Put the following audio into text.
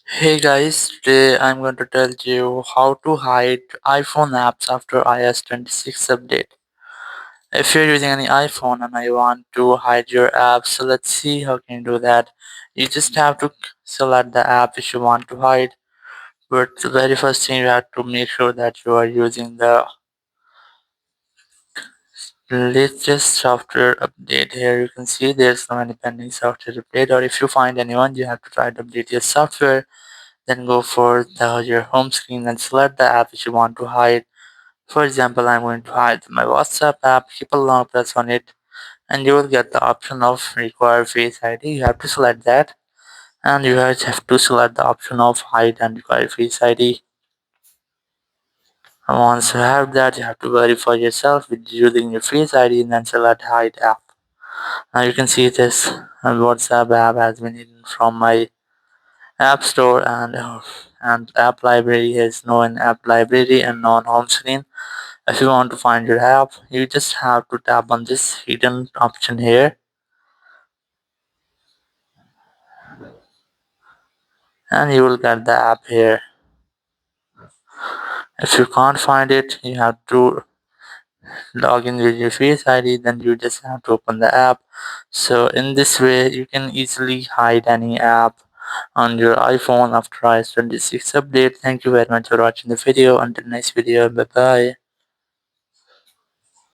Hey guys, today I'm going to tell you how to hide iPhone apps after iOS 26 update. If you're using any iPhone and I want to hide your apps, so let's see how can you do that. You just have to select the app which you want to hide, but the very first thing you have to make sure that you are using the latest software update. Here you can see there's no any pending software update, or if you find anyone you have to try to update your software. Then go for your home screen and select the app which you want to hide. For example, I'm going to hide my WhatsApp app. Keep a long press on it and you will get the option of require Face ID. You have to select that and you guys have to select the option of hide and require Face ID. And once you have that, you have to verify yourself with using your Face ID and then select hide app. Now you can see this WhatsApp app has been hidden from my App Store and App Library is no in App Library and non home screen. If you want to find your app, you just have to tap on this hidden option here and you will get the app here. If you can't find it, you have to log in with your Face ID, then you just have to open the app. So in this way you can easily hide any app on your iPhone after iOS 26 update. Thank you very much for watching the video. Until next video, bye bye.